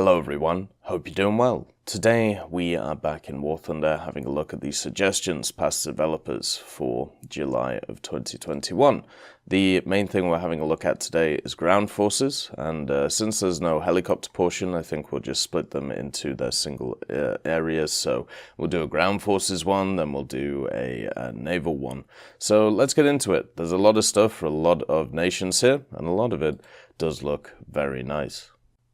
Hello everyone, hope you're doing well. Today we are back in War Thunder having a look at the suggestions past developers for July of 2021. The main thing we're having a look at today is ground forces, and since there's no helicopter portion, I think we'll just split them into their single areas. So we'll do a ground forces one, then we'll do a naval one. So let's get into it. There's a lot of stuff for a lot of nations here, and a lot of it does look very nice.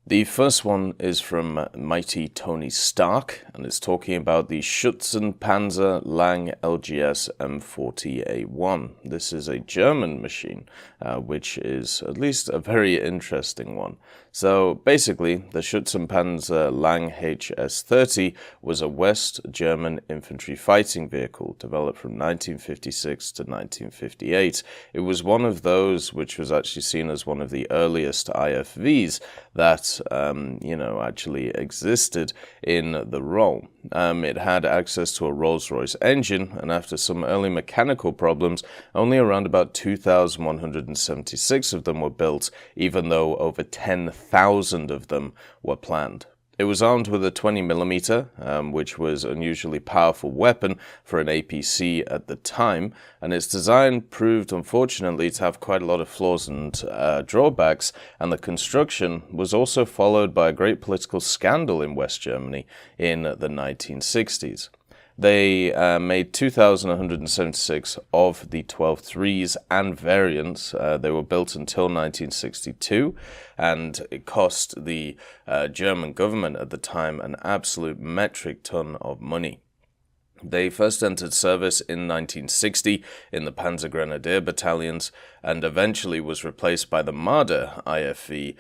The first one is from Mighty Tony Stark, and it's talking about the Schützenpanzer Lang LGS M40A1. This is a German machine, which is at least a very interesting one. So basically, the Schützenpanzer Lang HS-30 was a West German infantry fighting vehicle developed from 1956 to 1958. It was one of those which was actually seen as one of the earliest IFVs that actually existed in the role. It had access to a Rolls-Royce engine, and after some early mechanical problems, only around about 2,176 of them were built, even though over 10,000 of them were planned. It was armed with a 20mm, which was an unusually powerful weapon for an APC at the time, and its design proved, unfortunately, to have quite a lot of flaws and drawbacks, and the construction was also followed by a great political scandal in West Germany in the 1960s. They made 2,176 of the 12.3s and variants. They were built until 1962, and it cost the German government at the time an absolute metric ton of money. They first entered service in 1960 in the Panzer Grenadier battalions, and eventually was replaced by the Marder IFV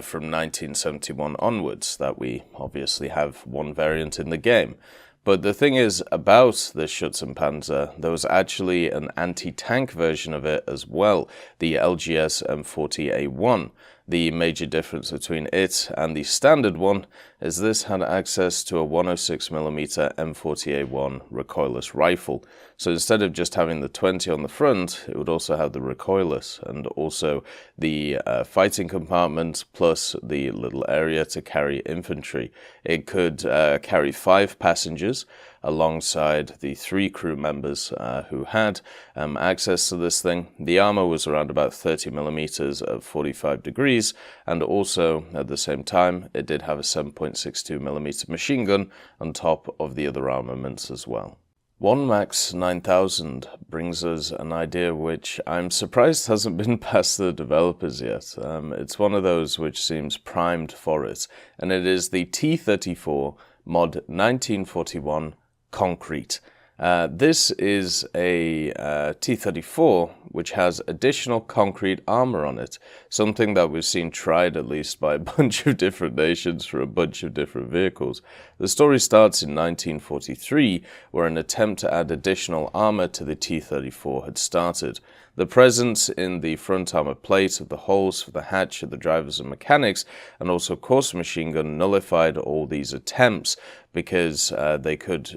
from 1971 onwards, that we obviously have one variant in the game. But the thing is, about the Schützenpanzer, there was actually an anti-tank version of it as well, the LGS M40A1. The major difference between it and the standard one is this had access to a 106mm M40A1 recoilless rifle. So instead of just having the 20 on the front, it would also have the recoilless, and also the fighting compartment plus the little area to carry infantry. It could carry 5 passengers alongside the 3 crew members who had access to this thing. The armor was around about 30mm at 45 degrees, and also at the same time it did have a 7.62mm machine gun on top of the other armaments as well. 1 Max 9000 brings us an idea which I'm surprised hasn't been past the developers yet. It's one of those which seems primed for it, and it is the T-34 Mod 1941 Concrete. This is a T-34 which has additional concrete armor on it, something that we've seen tried at least by a bunch of different nations for a bunch of different vehicles. The story starts in 1943, where an attempt to add additional armor to the T-34 had started. The presence in the front armor plate of the holes for the hatch of the drivers and mechanics, and also course machine gun, nullified all these attempts, because they could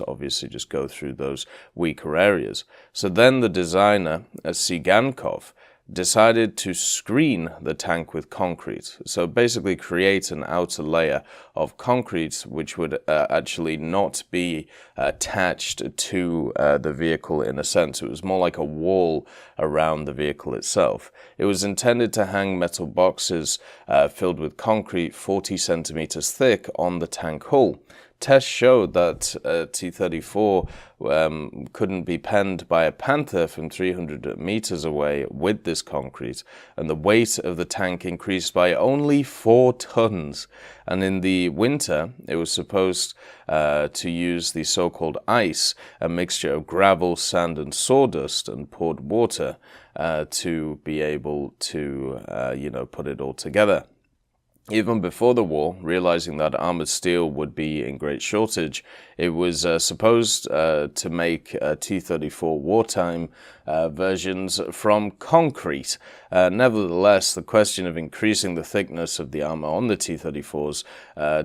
obviously just go through those weaker areas. So then the designer, Sigankov, decided to screen the tank with concrete. So basically create an outer layer of concrete which would actually not be attached to the vehicle in a sense. It was more like a wall around the vehicle itself. It was intended to hang metal boxes filled with concrete 40 centimeters thick on the tank hull. Tests showed that T-34 couldn't be penned by a Panther from 300 meters away with this concrete, and the weight of the tank increased by only 4 tons. And in the winter, it was supposed to use the so-called ice, a mixture of gravel, sand, and sawdust, and poured water to be able to, put it all together. Even before the war, realizing that armored steel would be in great shortage, it was supposed to make T-34 wartime versions from concrete. Nevertheless, the question of increasing the thickness of the armor on the T-34's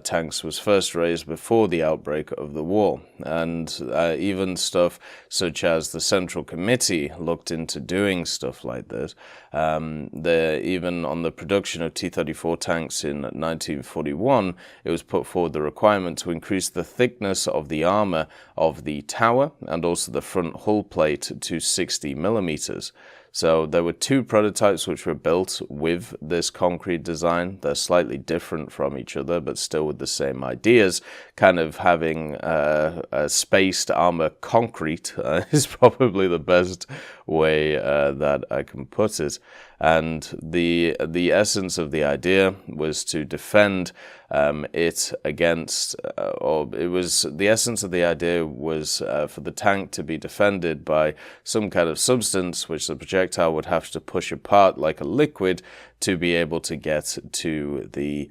tanks was first raised before the outbreak of the war, and even stuff such as the Central Committee looked into doing stuff like this. Even on the production of T-34 tanks in 1941, it was put forward the requirement to increase the thickness of the armor of the tower and also the front hull plate to 60 millimeters. So there were two prototypes which were built with this concrete design. They're slightly different from each other, but still with the same ideas. Kind of having a spaced armor concrete is probably the best way that I can put it. And the essence of the idea was to defend it against, the essence of the idea was for the tank to be defended by some kind of substance which the projectile would have to push apart like a liquid to be able to get to the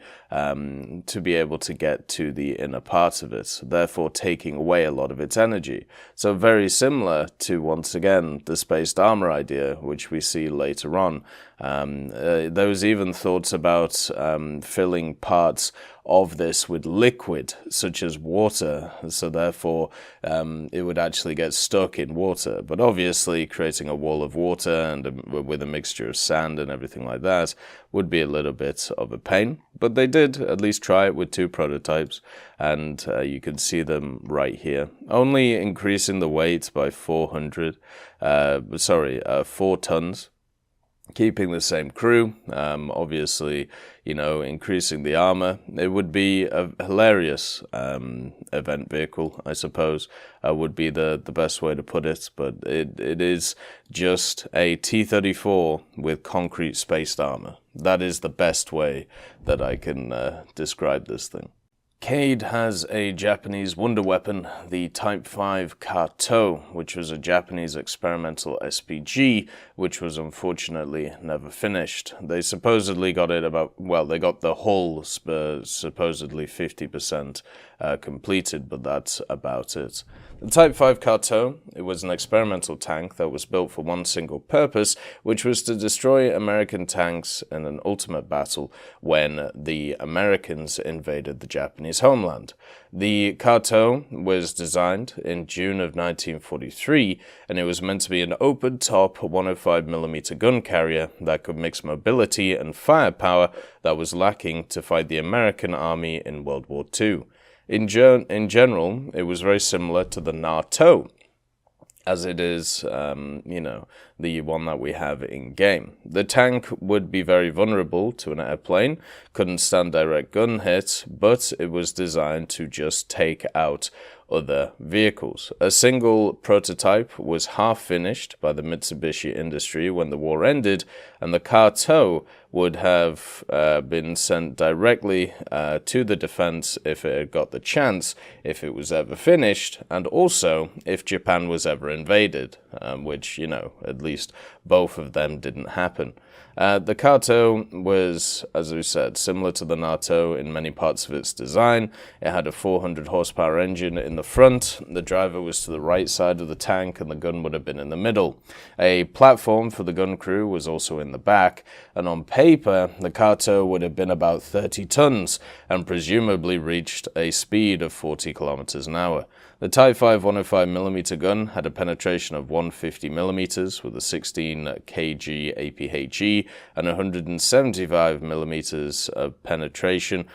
inner part of it, therefore taking away a lot of its energy. So very similar to, once again, the spaced armor idea, which we see later on. There was even thoughts about filling parts of this with liquid, such as water, so therefore it would actually get stuck in water. But obviously creating a wall of water and with a mixture of sand and everything like that would be a little bit of a pain. But they did at least try it with two prototypes, and you can see them right here. Only increasing the weight by 4 tons. Keeping the same crew, obviously, increasing the armor. It would be a hilarious event vehicle, I suppose, would be the best way to put it, but it is just a T-34 with concrete spaced armor. That is the best way that I can describe this thing. Cade has a Japanese wonder weapon, the Type 5 Kato, which was a Japanese experimental SPG, which was unfortunately never finished. They supposedly got it they got the hull supposedly 50% completed, but that's about it. The Type 5 Kato, it was an experimental tank that was built for one single purpose, which was to destroy American tanks in an ultimate battle when the Americans invaded the Japanese homeland. The Kato was designed in June of 1943, and it was meant to be an open-top 105mm gun carrier that could mix mobility and firepower that was lacking to fight the American army in World War II. In general, it was very similar to the NATO, as it is, the one that we have in-game. The tank would be very vulnerable to an airplane, couldn't stand direct gun hits, but it was designed to just take out other vehicles. A single prototype was half finished by the Mitsubishi industry when the war ended, and the Kato would have been sent directly to the defense if it had got the chance, if it was ever finished, and also if Japan was ever invaded, which, at least both of them didn't happen. The Kato was, as we said, similar to the NATO in many parts of its design. It had a 400 horsepower engine in the front, the driver was to the right side of the tank, and the gun would have been in the middle. A platform for the gun crew was also in the back, and on paper, the Kato would have been about 30 tons, and presumably reached a speed of 40 kilometers an hour. The Type 5 105mm gun had a penetration of 150mm with a 16 kg APHE and 175mm of penetration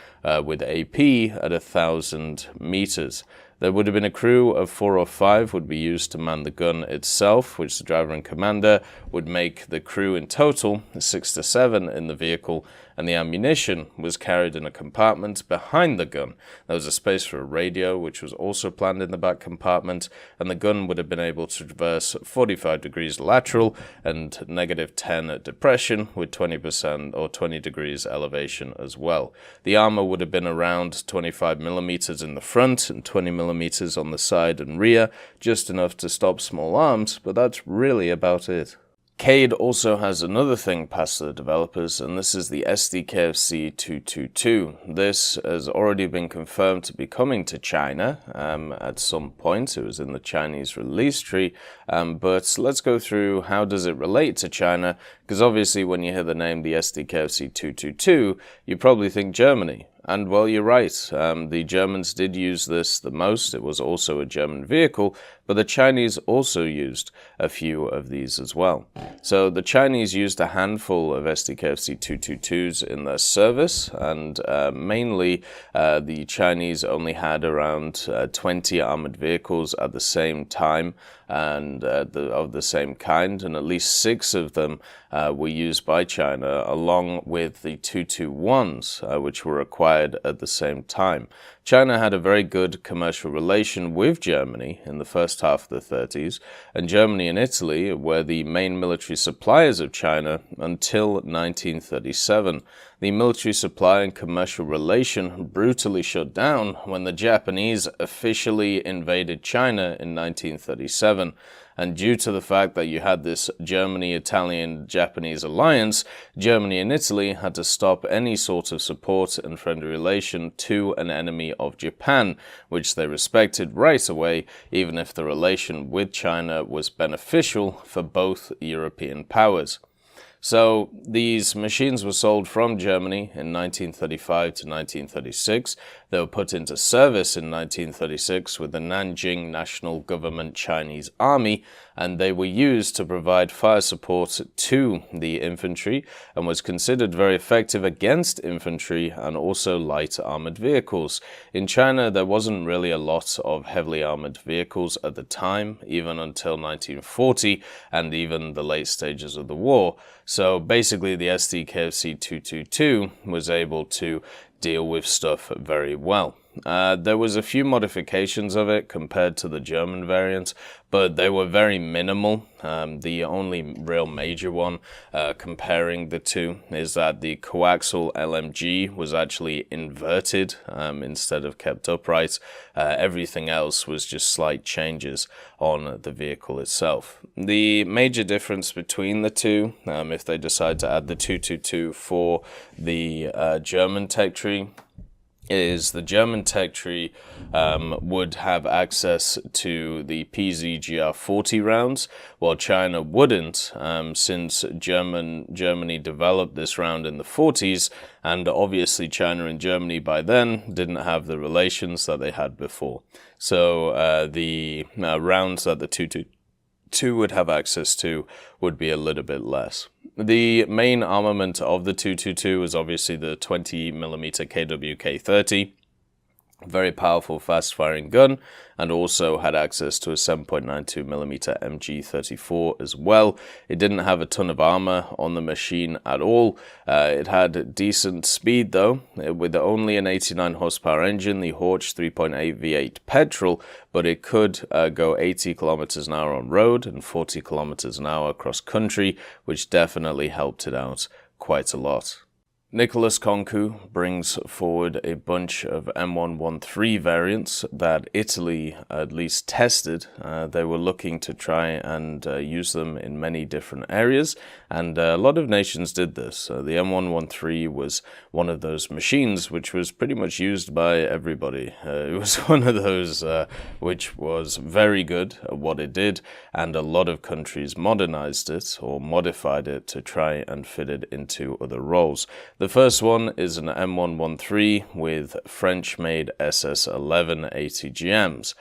with AP at 1,000 meters. There would have been a crew of 4 or 5 would be used to man the gun itself, which the driver and commander would make the crew in total 6 to 7 in the vehicle, and the ammunition was carried in a compartment behind the gun. There was a space for a radio, which was also planned in the back compartment, and the gun would have been able to traverse 45 degrees lateral and -10 at depression with 20% or 20 degrees elevation as well. The armor would have been around 25mm in the front and 20mm on the side and rear, just enough to stop small arms, but that's really about it. CADE also has another thing passed to the developers, and this is the SDKFC 222. This has already been confirmed to be coming to China at some point. It was in the Chinese release tree, but let's go through how does it relate to China, because obviously when you hear the name the SDKFC 222, you probably think Germany. And well, you're right, the Germans did use this the most. It was also a German vehicle, but the Chinese also used a few of these as well. So the Chinese used a handful of SDKFC 222s in their service, and mainly the Chinese only had around 20 armored vehicles at the same time, and of the same kind, and at least 6 of them were used by China, along with the 221s, which were acquired at the same time. China had a very good commercial relation with Germany in the first half of the 30s, and Germany and Italy were the main military suppliers of China until 1937. The military supply and commercial relation brutally shut down when the Japanese officially invaded China in 1937. And due to the fact that you had this Germany-Italian-Japanese alliance, Germany and Italy had to stop any sort of support and friendly relation to an enemy of Japan, which they respected right away, even if the relation with China was beneficial for both European powers. So these machines were sold from Germany in 1935 to 1936. They were put into service in 1936 with the Nanjing National Government Chinese Army, and they were used to provide fire support to the infantry and was considered very effective against infantry and also light armored vehicles. In China, there wasn't really a lot of heavily armored vehicles at the time, even until 1940 and even the late stages of the war. So basically the SDKFC 222 was able to deal with stuff very well. There was a few modifications of it compared to the German variant, but they were very minimal. The only real major one comparing the two is that the coaxial LMG was actually inverted instead of kept upright. Everything else was just slight changes on the vehicle itself. The major difference between the two, if they decide to add the 222 for the German tech tree, is the German tech tree would have access to the PZGR-40 rounds, while China wouldn't, since Germany developed this round in the 40s, and obviously China and Germany by then didn't have the relations that they had before. So the rounds that the 222 would have access to would be a little bit less. The main armament of the 222 is obviously the 20mm KWK-30, very powerful fast-firing gun, and also had access to a 7.92mm MG34 as well. It didn't have a ton of armor on the machine at all. It had decent speed though, with only an 89 horsepower engine, the Horch 3.8 V8 petrol, but it could go 80 kilometers an hour on road and 40 kilometers an hour across country, which definitely helped it out quite a lot. Nicholas Concu brings forward a bunch of M113 variants that Italy at least tested. They were looking to try and use them in many different areas, and a lot of nations did this. The M113 was one of those machines which was pretty much used by everybody. It was one of those which was very good at what it did, and a lot of countries modernized it or modified it to try and fit it into other roles. The first one is an M113 with French-made SS11 ATGMs.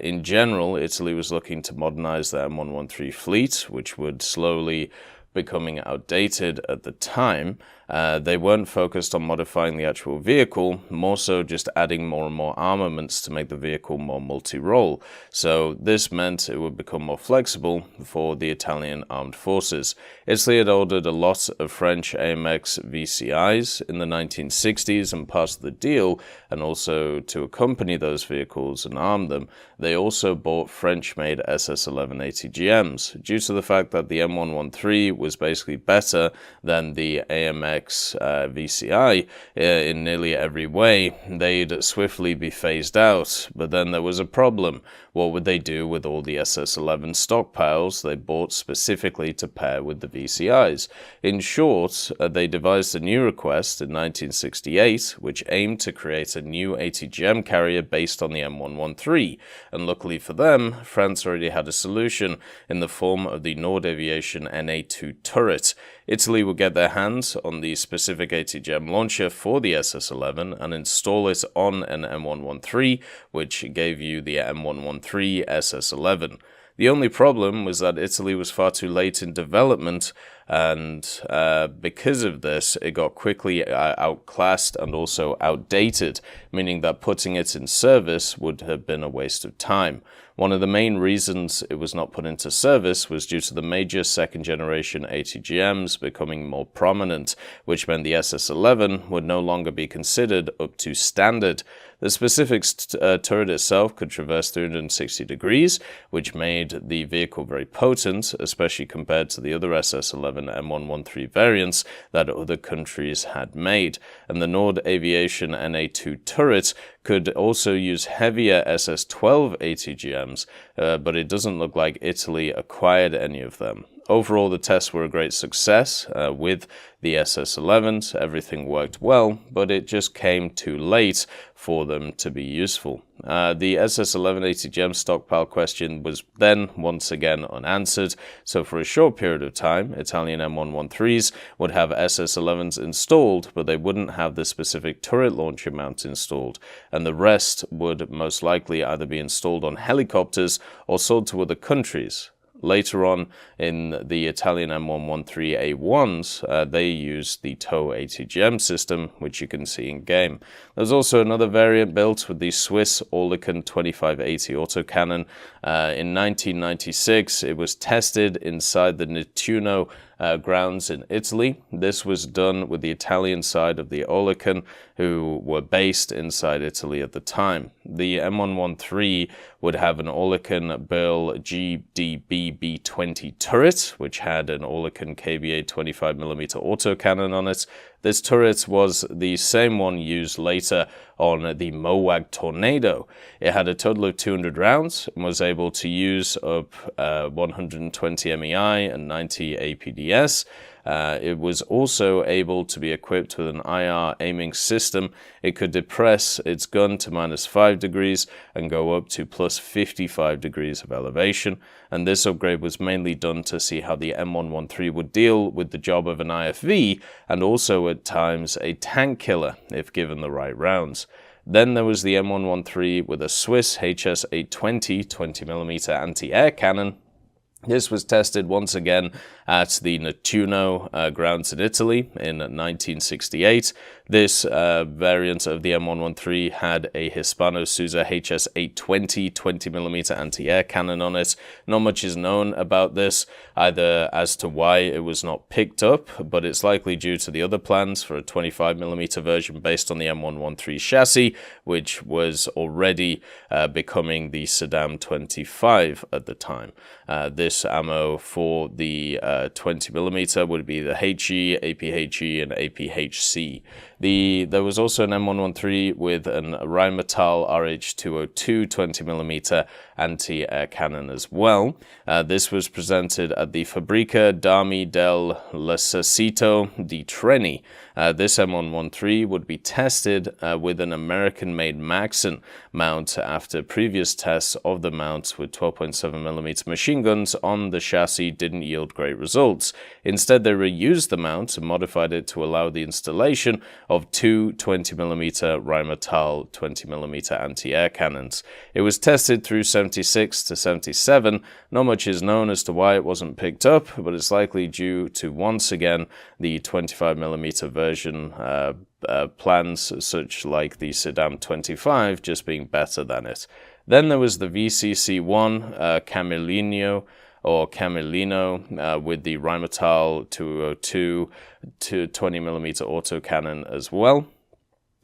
In general, Italy was looking to modernize the M113 fleet, which would slowly becoming outdated at the time. They weren't focused on modifying the actual vehicle, more so just adding more and more armaments to make the vehicle more multi-role. So this meant it would become more flexible for the Italian armed forces. Italy had ordered a lot of French AMX VCIs in the 1960s, and part of the deal, and also to accompany those vehicles and arm them, they also bought French-made SS11 ATGMs, due to the fact that the M113 was basically better than the AMX complex VCI in nearly every way, they'd swiftly be phased out. But then there was a problem. What would they do with all the SS-11 stockpiles they bought specifically to pair with the VCIs? In short, they devised a new request in 1968, which aimed to create a new ATGM carrier based on the M113. And luckily for them, France already had a solution in the form of the Nord Aviation NA2 turret. Italy would get their hands on the specific ATGM launcher for the SS-11 and install it on an M113, which gave you the M113 SS-11. The only problem was that Italy was far too late in development, and because of this, it got quickly outclassed and also outdated, meaning that putting it in service would have been a waste of time. One of the main reasons it was not put into service was due to the major second-generation ATGMs becoming more prominent, which meant the SS-11 would no longer be considered up to standard. The specific turret itself could traverse 360 degrees, which made the vehicle very potent, especially compared to the other SS-11 M113 variants that other countries had made. And the Nord Aviation NA2 turret could also use heavier SS-12 ATGMs, but it doesn't look like Italy acquired any of them. Overall, the tests were a great success with the SS-11s. Everything worked well, but it just came too late for them to be useful. The SS-11 ATGM stockpile question was then once again unanswered, so for a short period of time, Italian M113s would have SS-11s installed, but they wouldn't have the specific turret launcher mount installed, and the rest would most likely either be installed on helicopters or sold to other countries. Later on, in the Italian M113A1s, they used the TOW ATGM system, which you can see in game. There's also another variant built with the Swiss Oerlikon 2580 autocannon. In 1996, it was tested inside the Nettuno grounds in Italy. This was done with the Italian side of the Oerlikon, who were based inside Italy at the time. The M113 would have an Oerlikon Burl GDB-B20 turret, which had an Oerlikon KBA 25mm autocannon on it. This turret was the same one used later on the MOWAG Tornado. It had a total of 200 rounds and was able to use up 120 MEI and 90 APDS. It was also able to be equipped with an IR aiming system. It could depress its gun to -5 degrees and go up to +55 degrees of elevation. And this upgrade was mainly done to see how the M113 would deal with the job of an IFV and also at times a tank killer if given the right rounds. Then there was the M113 with a Swiss HS-820 20mm anti-air cannon. This was tested once again at the Nettuno grounds in Italy in 1968. This variant of the M113 had a Hispano-Suiza HS-820 20mm anti-air cannon on it. Not much is known about this, either as to why it was not picked up, but it's likely due to the other plans for a 25mm version based on the M113 chassis, which was already becoming the Saddam 25 at the time. This ammo for the 20mm would be the HE, APHE, and APHC. There was also an M113 with an Rheinmetall RH202 20mm anti-air cannon as well. This was presented at the Fabbrica d'Armi dell'Esercito di Treni. This M113 would be tested with an American-made Maxim mount after previous tests of the mounts with 12.7mm machine guns on the chassis didn't yield great results. Instead, they reused the mount and modified it to allow the installation of two 20mm Rheinmetall 20mm anti-air cannons. It was tested through 76 to 77. Not much is known as to why it wasn't picked up, but it's likely due to, once again, the 25mm version plans, such like the Saddam 25, just being better than it. Then there was the VCC-1 Camillino with the Rheinmetall 202 to 20mm autocannon as well.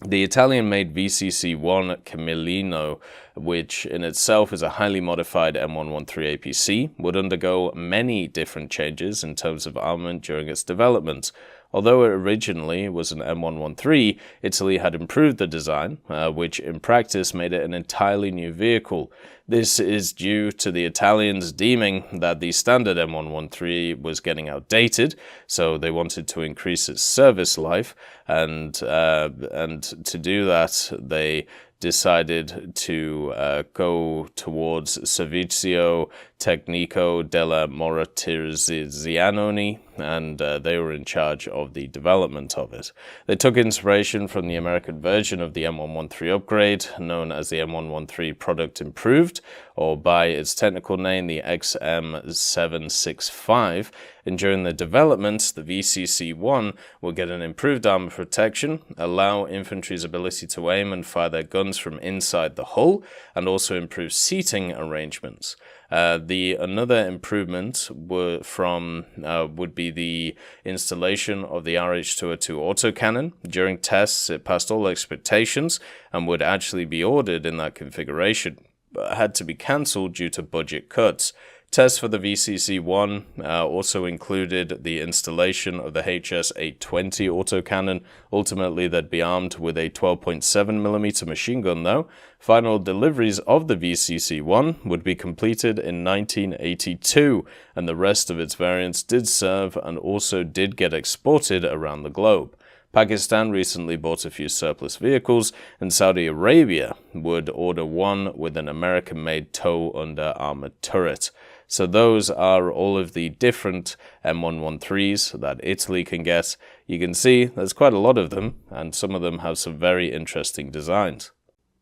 The Italian-made VCC-1 Camillino, which in itself is a highly modified M113 APC, would undergo many different changes in terms of armament during its development. Although it originally was an M113, Italy had improved the design, which in practice made it an entirely new vehicle. This is due to the Italians deeming that the standard M113 was getting outdated, so they wanted to increase its service life, and to do that, they decided to go towards Servizio Tecnico della Motorizzazione, and they were in charge of the development of it. They took inspiration from the American version of the M113 upgrade, known as the M113 Product Improved, or by its technical name, the XM765, and during the development, the VCC-1 will get an improved armor protection, allow infantry's ability to aim and fire their guns from inside the hull, and also improve seating arrangements. Another improvement would be the installation of the RH-202 autocannon. During tests, it passed all expectations and would actually be ordered in that configuration, but had to be cancelled due to budget cuts. Tests for the VCC-1 also included the installation of the HS-820 autocannon. Ultimately, they'd be armed with a 12.7mm machine gun, though. Final deliveries of the VCC-1 would be completed in 1982, and the rest of its variants did serve and also did get exported around the globe. Pakistan recently bought a few surplus vehicles, and Saudi Arabia would order one with an American-made tow-under armored turret. So those are all of the different M113s that Italy can get. You can see there's quite a lot of them, and some of them have some very interesting designs.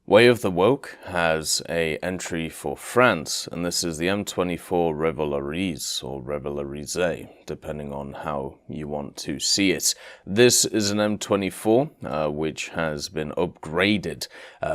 Way of the Woke has an entry for France, and this is the M24 Revolarize, or Revolarise, depending on how you want to see it. This is an M24, which has been upgraded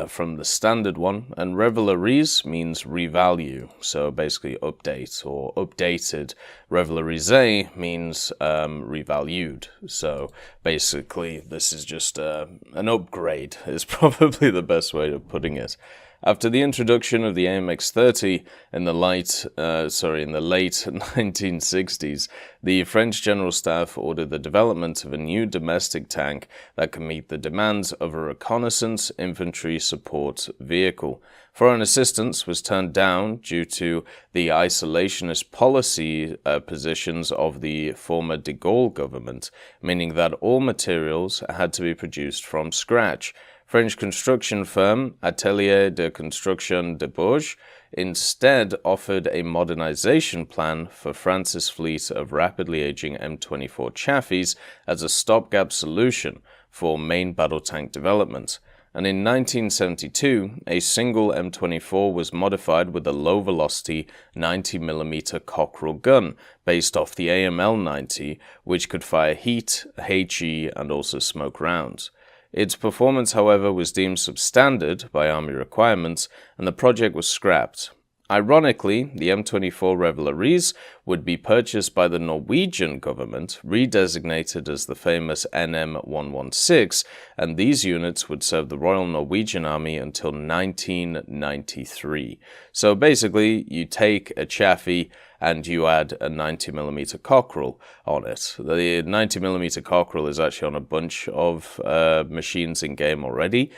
from the standard one, and Revolarise means revalue, so basically update or updated. Revolarise means revalued, so basically this is just an upgrade, is probably the best way of putting it. After the introduction of the AMX-30 in the late 1960s, the French General Staff ordered the development of a new domestic tank that can meet the demands of a reconnaissance infantry support vehicle. Foreign assistance was turned down due to the isolationist policy positions of the former de Gaulle government, meaning that all materials had to be produced from scratch. French construction firm Atelier de Construction de Bourges instead offered a modernization plan for France's fleet of rapidly aging M24 chassis as a stopgap solution for main battle tank development. And in 1972, a single M24 was modified with a low-velocity 90mm Cockerel gun based off the AML-90, which could fire heat, HE, and also smoke rounds. Its performance, however, was deemed substandard by Army requirements, and the project was scrapped. Ironically, the M24 Revolarise would be purchased by the Norwegian government, redesignated as the famous NM116, and these units would serve the Royal Norwegian Army until 1993. So basically, you take a Chaffee and you add a 90mm Cockerel on it. The 90mm Cockerel is actually on a bunch of machines in game already,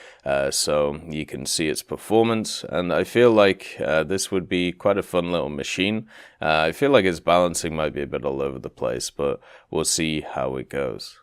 so you can see its performance, and I feel like this would be quite a fun little machine. I feel like its balancing might be a bit all over the place, but we'll see how it goes.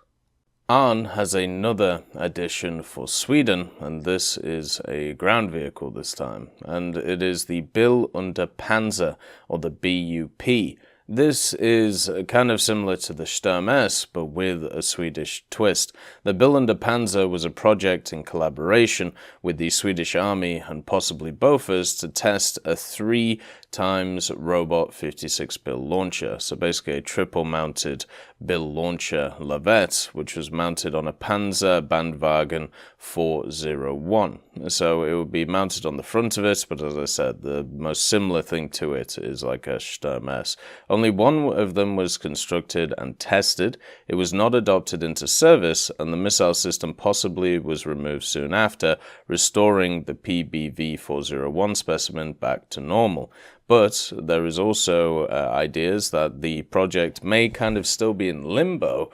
Arn has another addition for Sweden, and this is a ground vehicle this time, and it is the Bil under Panzer, or the BUP. This is kind of similar to the Sturm S, but with a Swedish twist. The Bil under Panzer was a project in collaboration with the Swedish Army and possibly Bofors to test a 3x Robot 56 Bil launcher, so basically a triple-mounted Bil launcher Lavette, which was mounted on a Panzer Bandwagen 401. So it would be mounted on the front of it, but as I said, the most similar thing to it is like a Sturm S. Only one of them was constructed and tested. It was not adopted into service, and the missile system possibly was removed soon after, restoring the PBV 401 specimen back to normal. But there is also ideas that the project may kind of still be in limbo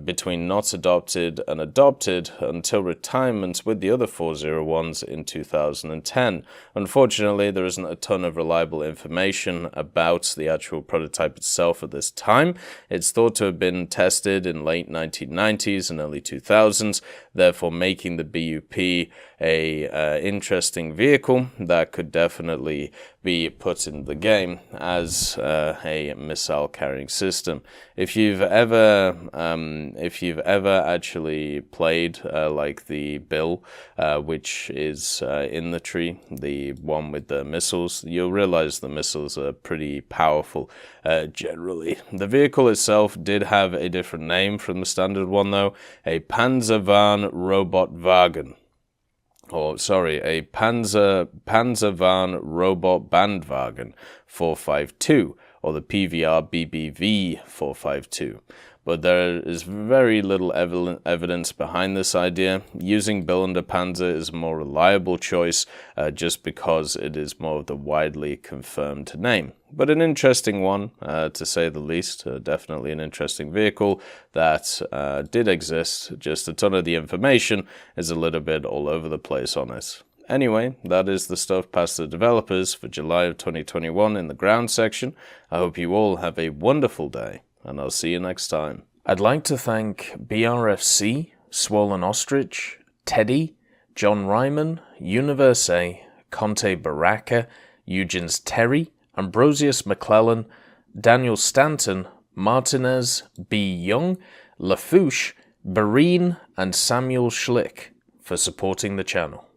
between not adopted and adopted until retirement with the other 401s in 2010. Unfortunately, there isn't a ton of reliable information about the actual prototype itself at this time. It's thought to have been tested in late 1990s and early 2000s, therefore making the BUP a interesting vehicle that could definitely be put in the game as a missile carrying system. If you've ever actually played like the Bill, which is in the tree, the one with the missiles, you'll realize the missiles are pretty powerful generally. The vehicle itself did have a different name from the standard one though, a Panzervan Robotwagen. Or sorry, a Panzervan Robot Bandwagen 452, or the PVR BBV 452. But there is very little evidence behind this idea. Using Bill under Panzer is a more reliable choice just because it is more of the widely confirmed name. But an interesting one, to say the least. Definitely an interesting vehicle that did exist. Just a ton of the information is a little bit all over the place on it. Anyway, that is the stuff past the developers for July of 2021 in the ground section. I hope you all have a wonderful day, and I'll see you next time. I'd like to thank BRFC, Swollen Ostrich, Teddy, John Ryman, Universe A, Conte Baraka, Eugens Terry, Ambrosius McClellan, Daniel Stanton, Martinez, B. Young, Lafouche, Barine, and Samuel Schlick for supporting the channel.